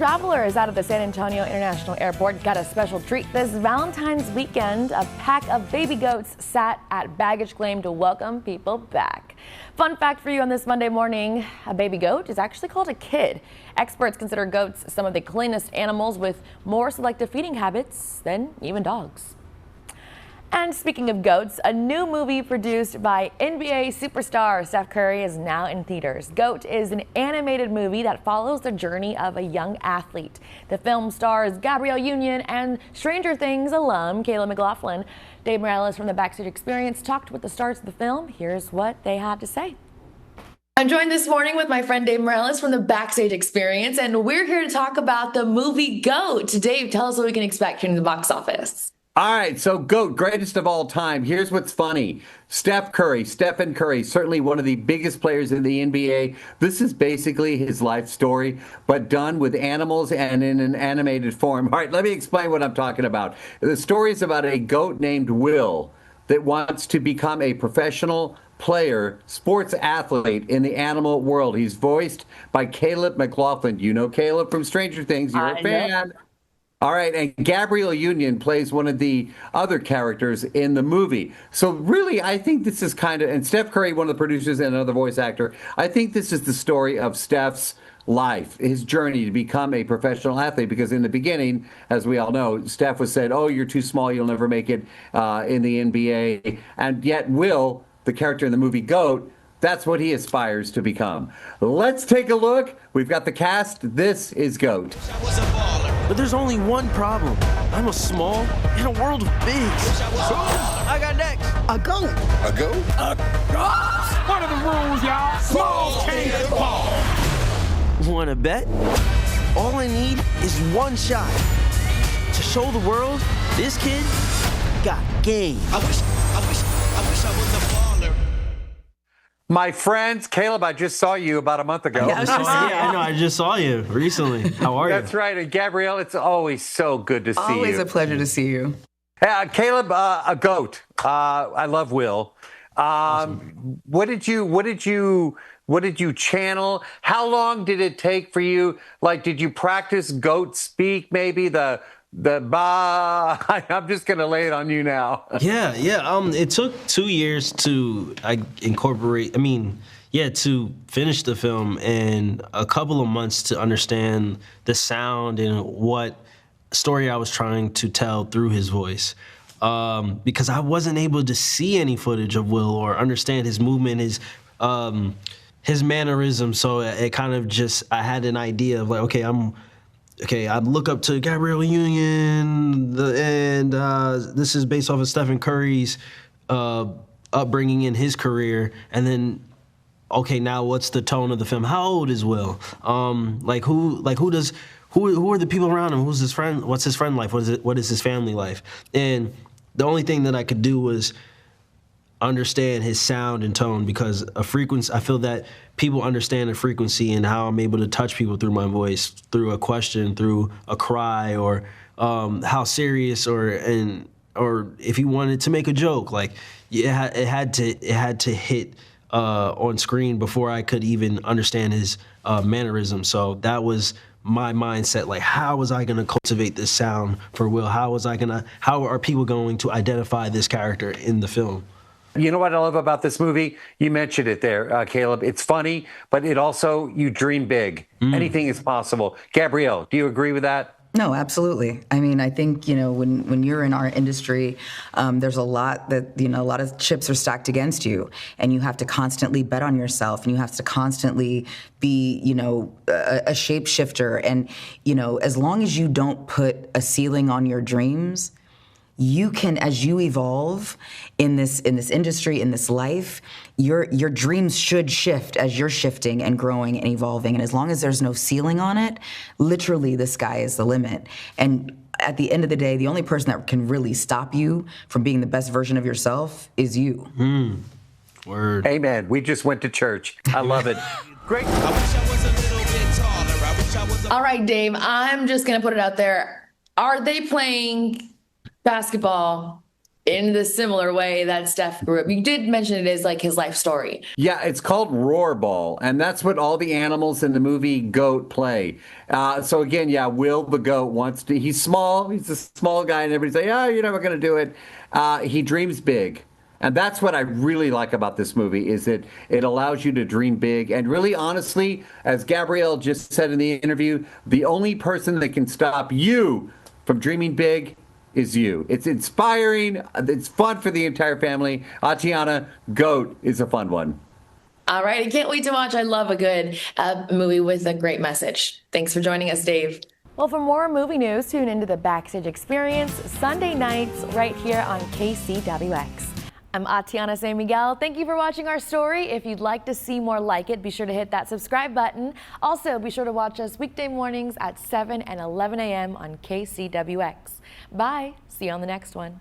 travelers out of the San Antonio International Airport got a special treat this Valentine's weekend. A pack of baby goats sat at baggage claim to welcome people back. Fun fact for you on this Monday morning, a baby goat is actually called a kid. Experts consider goats some of the cleanest animals with more selective feeding habits than even dogs. And speaking of goats, a new movie produced by NBA superstar Steph Curry is now in theaters. GOAT is an animated movie that follows the journey of a young athlete. The film stars Gabrielle Union and Stranger Things alum McLaughlin. Dave Morales from the Backstage Experience talked with the stars of the film. Here's what they had to say. I'm joined this morning with my friend Dave Morales from the Backstage Experience, and we're here to talk about the movie GOAT. Dave, tell us what we can expect here in the box office. All right, so GOAT, greatest of all time. Here's what's funny. Stephen Curry, certainly one of the biggest players in the NBA. This is basically his life story, but done with animals and in an animated form. All right, let me explain what I'm talking about. The story is about a goat named Will that wants to become a professional player, sports athlete in the animal world. He's voiced by McLaughlin. You know Caleb from Stranger Things. You're a fan. All right, and Gabrielle Union plays one of the other characters in the movie. So really, I think this is kind of, and Steph Curry, one of the producers and another voice actor, I think this is the story of Steph's life, his journey to become a professional athlete, because in the beginning, as we all know, Steph was said, oh, you're too small, you'll never make it in the NBA. And yet Will, the character in the movie GOAT, that's what he aspires to become. Let's take a look. We've got the cast. This is GOAT. But there's only one problem. I'm a small in a world of bigs. So, I got next. A goat. A goat? A goat. What are the rules, y'all? Small change ball. Wanna bet? All I need is one shot to show the world this kid got game. I wish I was a baller. My friends, Caleb, I just saw you about a month ago. Yeah, I know. I just saw you recently. How are you? That's right. And Gabrielle, it's always so good to see you. Always a pleasure to see you. Caleb, a goat. I love Will. Awesome. What did you channel? How long did it take for you? Like, did you practice goat speak? Maybe the ba. I'm just gonna lay it on you now. Yeah. It took 2 years to to finish the film, and a couple of months to understand the sound and what story I was trying to tell through his voice. Because I wasn't able to see any footage of Will or understand his movement, his mannerism. So it kind of just, I had an idea of like, I look up to Gabrielle Union, and this is based off of Stephen Curry's upbringing in his career, and then, now what's the tone of the film? How old is Will? Who are the people around him? Who's his friend? What's his friend life? What is his family life? And the only thing that I could do was understand his sound and tone, because a frequency, I feel that people understand the frequency and how I'm able to touch people through my voice, through a question, through a cry, or how serious, or if he wanted to make a joke, like it had to hit on screen before I could even understand his mannerism. So that was my mindset, like, how was I gonna cultivate this sound for Will? How are people going to identify this character in the film? You know what I love about this movie? You mentioned it there, Caleb. It's funny, but it also, you dream big. Anything is possible. Gabrielle, do you agree with that? No, absolutely. I mean, I think, when you're in our industry, there's a lot that, a lot of chips are stacked against you, and you have to constantly bet on yourself, and you have to constantly be, a shapeshifter. And, as long as you don't put a ceiling on your dreams, you can, as you evolve in this industry, in this life, your dreams should shift as you're shifting and growing and evolving. And as long as there's no ceiling on it, literally the sky is the limit. And at the end of the day, the only person that can really stop you from being the best version of yourself is you. Word. Amen. We just went to church. I love it. Great. I wish I was a little bit taller. I wish I was All right, Dave, I'm just going to put it out there. Are they playing basketball in the similar way that Steph grew up. You did mention it is like his life story. Yeah, it's called Roarball, and that's what all the animals in the movie Goat play. So again, yeah, Will the goat wants to. He's small. He's a small guy, and everybody say, "Oh, you're never going to do it." He dreams big. And that's what I really like about this movie is that it allows you to dream big. And really, honestly, as Gabrielle just said in the interview, the only person that can stop you from dreaming big is you. It's inspiring. It's fun for the entire family. Atiana, Goat is a fun one. All right, I can't wait to watch. I love a good movie with a great message. Thanks for joining us, Dave. Well, for more movie news, tune into the Backstage Experience Sunday nights right here on KCWX. I'm Atiana San Miguel. Thank you for watching our story. If you'd like to see more like it, be sure to hit that subscribe button. Also, be sure to watch us weekday mornings at 7 and 11 a.m. on KCWX. Bye. See you on the next one.